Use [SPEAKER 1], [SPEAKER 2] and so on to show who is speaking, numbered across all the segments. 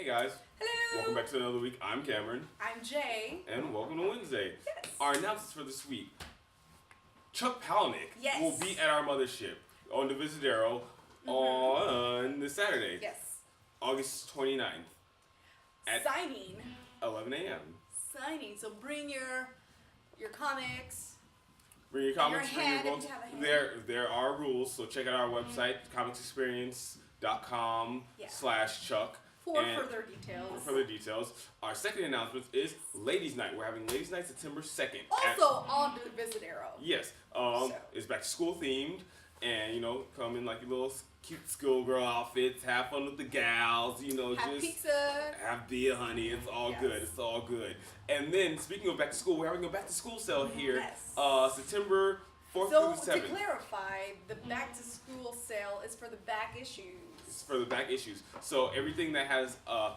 [SPEAKER 1] Hey guys.
[SPEAKER 2] Hello.
[SPEAKER 1] Welcome back to another week. I'm Cameron.
[SPEAKER 2] I'm Jay.
[SPEAKER 1] And welcome to Wednesday.
[SPEAKER 2] Yes.
[SPEAKER 1] Our announcements for this week. Chuck Palahniuk
[SPEAKER 2] Yes.
[SPEAKER 1] will be at our mothership on the Visadero on this Saturday,
[SPEAKER 2] Yes.
[SPEAKER 1] August 29th at
[SPEAKER 2] Signing.
[SPEAKER 1] 11 a.m.
[SPEAKER 2] Signing. So bring your comics.
[SPEAKER 1] Bring your comics, bring your
[SPEAKER 2] hand if
[SPEAKER 1] books.
[SPEAKER 2] you have a hand.
[SPEAKER 1] There are rules, so check out our website, comicsexperience.com/Chuck.
[SPEAKER 2] For further details.
[SPEAKER 1] Our second announcement is Ladies' Night. We're having Ladies' Night September 2nd.
[SPEAKER 2] Also on the Visadero.
[SPEAKER 1] Yes. It's back to school themed, and come in like your little cute schoolgirl outfits, have fun with the gals,
[SPEAKER 2] Have
[SPEAKER 1] just
[SPEAKER 2] pizza.
[SPEAKER 1] have beer, honey. It's all
[SPEAKER 2] Yes.
[SPEAKER 1] good. It's all good. And then speaking of back to school, we're having a back to school sale here.
[SPEAKER 2] Yes.
[SPEAKER 1] September 4th
[SPEAKER 2] So
[SPEAKER 1] through the 7th.
[SPEAKER 2] to clarify, the back to school sale is for the back issues.
[SPEAKER 1] It's for the back issues. So everything that has a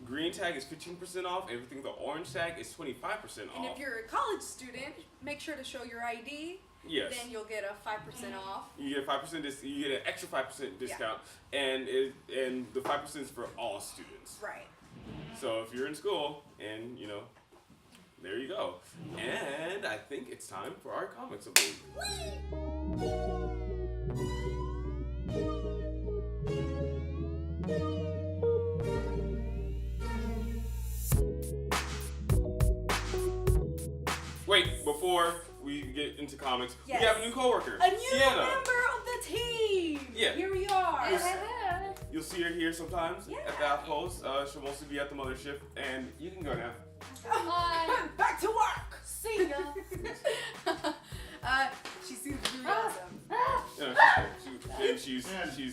[SPEAKER 1] green tag is 15% off. Everything with the orange tag is 25%
[SPEAKER 2] And
[SPEAKER 1] off.
[SPEAKER 2] if you're a college student, make sure to show your ID.
[SPEAKER 1] Yes.
[SPEAKER 2] Then you'll get a 5% off.
[SPEAKER 1] You get 5%. You get an extra 5% discount, and the 5% is for all students.
[SPEAKER 2] Right.
[SPEAKER 1] So if you're in school, and there you go. And I think it's time for our comics of the week. Wait, before we get into comics,
[SPEAKER 2] Yes.
[SPEAKER 1] we have a new coworker,
[SPEAKER 2] A new
[SPEAKER 1] Sienna.
[SPEAKER 2] member of the team.
[SPEAKER 1] Yeah.
[SPEAKER 2] Here we are.
[SPEAKER 1] You'll see her here sometimes
[SPEAKER 2] Yeah.
[SPEAKER 1] at the Outpost. She'll mostly be at the mothership, and you can go now.
[SPEAKER 2] Back to work.
[SPEAKER 3] See ya.
[SPEAKER 2] She seems really awesome.
[SPEAKER 1] She's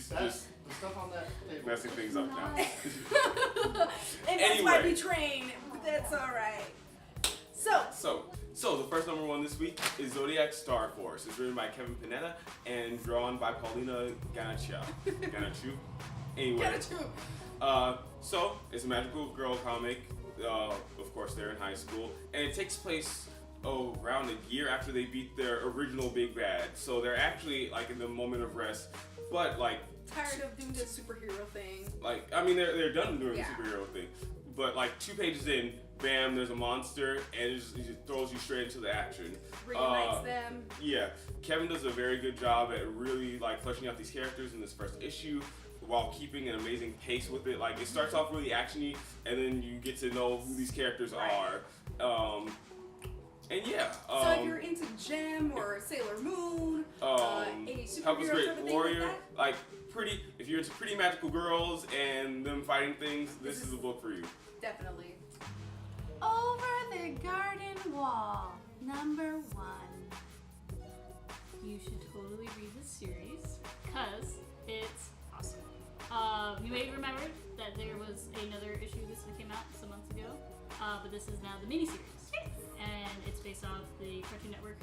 [SPEAKER 1] just
[SPEAKER 4] The stuff on that table.
[SPEAKER 1] messing things up now.
[SPEAKER 2] And that's my
[SPEAKER 1] Anyway.
[SPEAKER 2] betraying, but that's alright.
[SPEAKER 1] So the first number one this week is Zodiac Star Force. It's written by Kevin Panetta and drawn by Paulina Ganachu. Anyway, so it's a magical girl comic. Of course, they're in high school, and it takes place around a year after they beat their original big bad. So they're actually like in the moment of rest, but like
[SPEAKER 2] Tired of doing the superhero thing.
[SPEAKER 1] they're done doing
[SPEAKER 2] Yeah.
[SPEAKER 1] the superhero thing. But like 2 pages in, bam, there's a monster, and it just throws you straight into the action.
[SPEAKER 2] Reunites them.
[SPEAKER 1] Yeah, Kevin does a very good job at really like fleshing out these characters in this first issue, while keeping an amazing pace with it. Like it starts off really actiony, and then you get to know who these characters are. And yeah.
[SPEAKER 2] So if you're into Gem or Sailor Moon, any superhero
[SPEAKER 1] Helpless
[SPEAKER 2] sort
[SPEAKER 1] Great
[SPEAKER 2] of thing
[SPEAKER 1] Warrior,
[SPEAKER 2] like
[SPEAKER 1] if you're into pretty magical girls and them fighting things, this is a book for you.
[SPEAKER 2] that, definitely.
[SPEAKER 3] Over the garden wall, number 1. You should totally read this series because it's awesome. You may remember that there was another issue that came out some months ago, but this is now the miniseries. And it's based off the Cartoon Network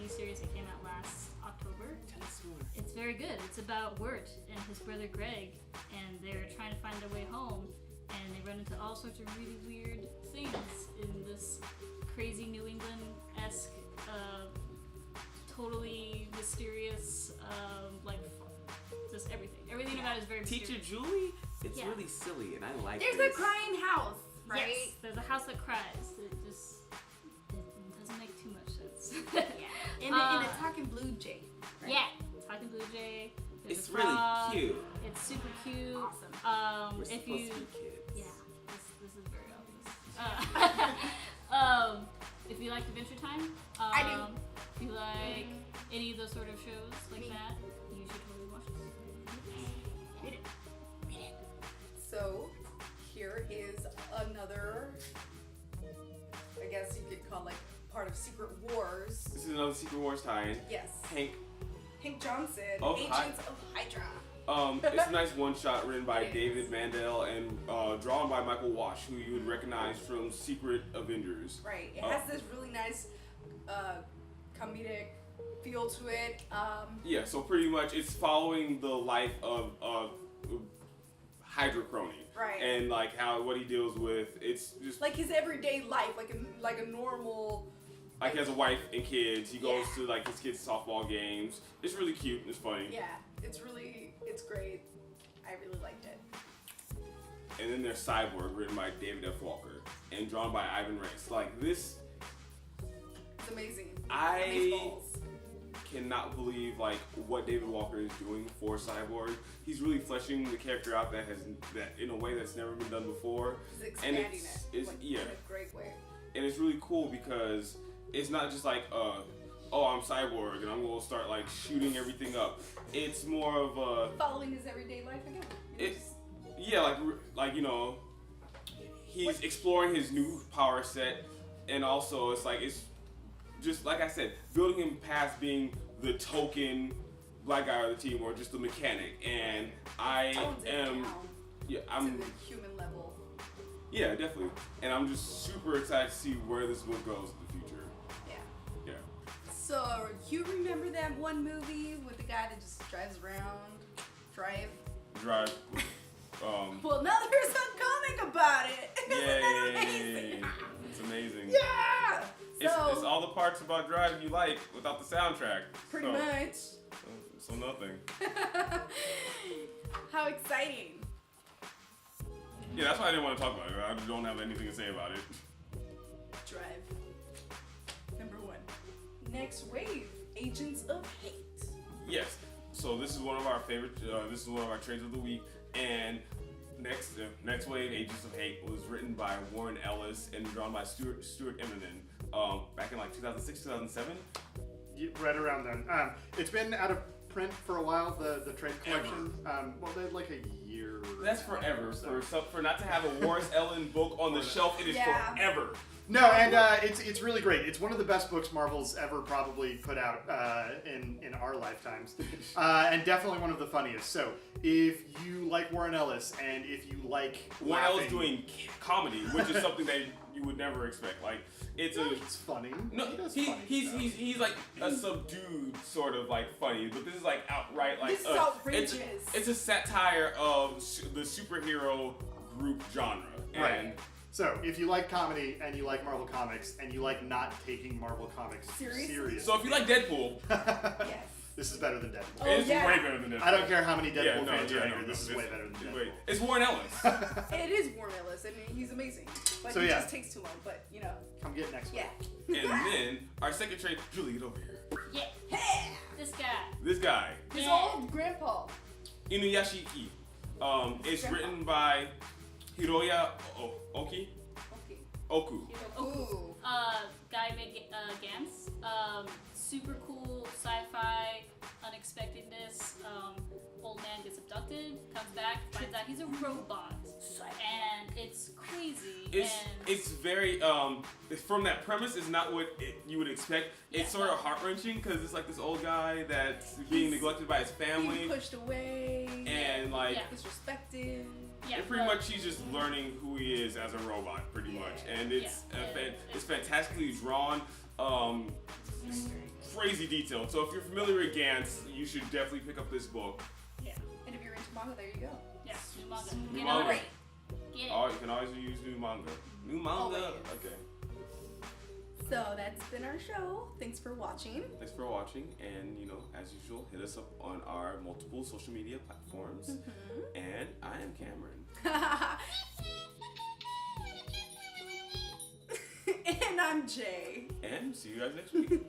[SPEAKER 3] miniseries that came out last October. It's very good. It's about Wirt and his brother Greg, and they're trying to find their way home, and they run into all sorts of really weird things in this crazy New England-esque, totally mysterious, just everything. Everything about it is very mysterious.
[SPEAKER 1] Teacher Julie, it's
[SPEAKER 3] Yeah.
[SPEAKER 1] really silly, and I like
[SPEAKER 2] There's
[SPEAKER 1] this.
[SPEAKER 2] a crying house, right?
[SPEAKER 3] Yes, there's a house that cries. It doesn't make too much sense.
[SPEAKER 2] Yeah. And a talking blue jay. Right?
[SPEAKER 3] Yeah, talking blue jay. There's
[SPEAKER 1] It's
[SPEAKER 3] a
[SPEAKER 1] really
[SPEAKER 3] frog.
[SPEAKER 1] cute.
[SPEAKER 3] It's super cute.
[SPEAKER 2] Awesome.
[SPEAKER 1] We're
[SPEAKER 3] If
[SPEAKER 1] supposed
[SPEAKER 3] you,
[SPEAKER 1] to be kids.
[SPEAKER 3] yeah, this is very obvious. If you like Adventure Time,
[SPEAKER 2] I do.
[SPEAKER 3] If you like any of those sort of shows like that, you should totally watch this. Read it.
[SPEAKER 2] So here is another, I guess you could call like part of Secret Wars.
[SPEAKER 1] This is another Secret Wars tie-in.
[SPEAKER 2] Yes.
[SPEAKER 1] Hank
[SPEAKER 2] Johnson,
[SPEAKER 1] of
[SPEAKER 2] Agents of Hydra.
[SPEAKER 1] It's a nice one-shot written by
[SPEAKER 2] It
[SPEAKER 1] David
[SPEAKER 2] is.
[SPEAKER 1] Mandel and drawn by Michael Wash, who you would recognize from Secret Avengers.
[SPEAKER 2] Right. It has this really nice comedic feel to it.
[SPEAKER 1] Yeah, so pretty much it's following the life of Hydra Crony.
[SPEAKER 2] Right.
[SPEAKER 1] And like what he deals with. It's just
[SPEAKER 2] like his everyday life, like a normal.
[SPEAKER 1] like he has a wife and kids. He goes to like his kids' softball games. It's really cute and it's funny.
[SPEAKER 2] Yeah, it's great. I really liked it.
[SPEAKER 1] and then there's Cyborg, written by David F. Walker and drawn by Ivan Reis. Like this,
[SPEAKER 2] It's amazing.
[SPEAKER 1] I
[SPEAKER 2] Amazeballs.
[SPEAKER 1] cannot believe like what David Walker is doing for Cyborg. He's really fleshing the character out that in a way that's never been done before.
[SPEAKER 2] He's expanding
[SPEAKER 1] it's
[SPEAKER 2] like,
[SPEAKER 1] yeah,
[SPEAKER 2] in a great way.
[SPEAKER 1] and it's really cool because it's not just like oh, I'm Cyborg and I'm gonna start like shooting everything up. It's more of a
[SPEAKER 2] Following his everyday life again.
[SPEAKER 1] yeah, like you know, he's exploring his new power set, and also it's just like I said, building him past being the token black guy of the team or just the mechanic. And I'm
[SPEAKER 2] to the human level.
[SPEAKER 1] Yeah, definitely. And I'm just super excited to see where this book goes in the future.
[SPEAKER 2] Yeah.
[SPEAKER 1] Yeah.
[SPEAKER 2] So, you remember that one movie with the guy that just drives around? Drive? Well, now there's a comic about it. Isn't that amazing?
[SPEAKER 1] It's amazing.
[SPEAKER 2] Yeah!
[SPEAKER 1] It's all the parts about Drive you like without the soundtrack.
[SPEAKER 2] Pretty much.
[SPEAKER 1] So nothing.
[SPEAKER 2] How exciting.
[SPEAKER 1] Yeah, that's why I didn't want to talk about it. I don't have anything to say about it.
[SPEAKER 2] Drive. Number 1. Next wave, Agents of Hate.
[SPEAKER 1] Yes. So this is one of our favorite. This is one of our trades of the week. And next wave, Agents of Hate, was written by Warren Ellis and drawn by Stuart Eminem. Back in like 2006, 2007.
[SPEAKER 4] Right around then. It's been out of print for a while. The trade collection. Well, they had like a year.
[SPEAKER 1] That's forever. For not to have a Warren Ellis book on the shelf, it is forever.
[SPEAKER 4] No, and it's really great. It's one of the best books Marvel's ever probably put out in our lifetimes, and definitely one of the funniest. So if you like Warren Ellis and if you like
[SPEAKER 1] Warren Ellis doing comedy, which is something that you would never expect, like it's
[SPEAKER 4] funny.
[SPEAKER 1] No, he's like a subdued sort of like funny, but this is like outright like
[SPEAKER 2] this is outrageous.
[SPEAKER 1] It's a satire of the superhero group genre, and.
[SPEAKER 4] Right. So, if you like comedy and you like Marvel Comics and you like not taking Marvel Comics seriously.
[SPEAKER 1] So, if you like Deadpool,
[SPEAKER 2] yes.
[SPEAKER 4] This is better than Deadpool.
[SPEAKER 2] Oh,
[SPEAKER 1] it's way better than Deadpool.
[SPEAKER 4] I don't care how many Deadpool fans are in here. This is way better than Deadpool.
[SPEAKER 1] Wait, it's Warren Ellis.
[SPEAKER 2] It is Warren Ellis. I mean, he's amazing. But
[SPEAKER 4] So,
[SPEAKER 2] he
[SPEAKER 4] yeah.
[SPEAKER 2] just takes too long. But, you know.
[SPEAKER 4] Come get next
[SPEAKER 2] Yeah.
[SPEAKER 4] week.
[SPEAKER 1] And then, our second trade, Julie, get over here.
[SPEAKER 3] Yeah. This guy.
[SPEAKER 1] This guy.
[SPEAKER 2] His old grandpa.
[SPEAKER 1] Inuyasha Iki. It's written by Hiroya Oki. Oku.
[SPEAKER 2] Ooh.
[SPEAKER 3] Guy made Gantz. Super cool sci-fi unexpectedness. Old man gets abducted, comes back, finds out he's a robot, and it's crazy.
[SPEAKER 1] It's very from that premise is not what you would expect. It's sort of heart-wrenching because it's like this old guy that's being neglected by his family,
[SPEAKER 2] Being pushed away,
[SPEAKER 1] and like
[SPEAKER 2] disrespected.
[SPEAKER 3] Yeah,
[SPEAKER 1] and pretty much he's just learning who he is as a robot, pretty much. And it's it's fantastically drawn, crazy detailed. So if you're familiar with Gantz, you should definitely pick up this book.
[SPEAKER 3] Yeah.
[SPEAKER 2] And if you're into manga, there you go.
[SPEAKER 3] Yeah. New manga.
[SPEAKER 1] New manga.
[SPEAKER 3] Get it.
[SPEAKER 1] Oh, you can always use new manga. New manga.
[SPEAKER 2] Always.
[SPEAKER 1] Okay.
[SPEAKER 2] So that's been our show. Thanks for watching.
[SPEAKER 1] Thanks for watching, and as usual, hit us up on our multiple social media platforms. And I am Cameron.
[SPEAKER 2] And I'm Jay.
[SPEAKER 1] And see you guys next week.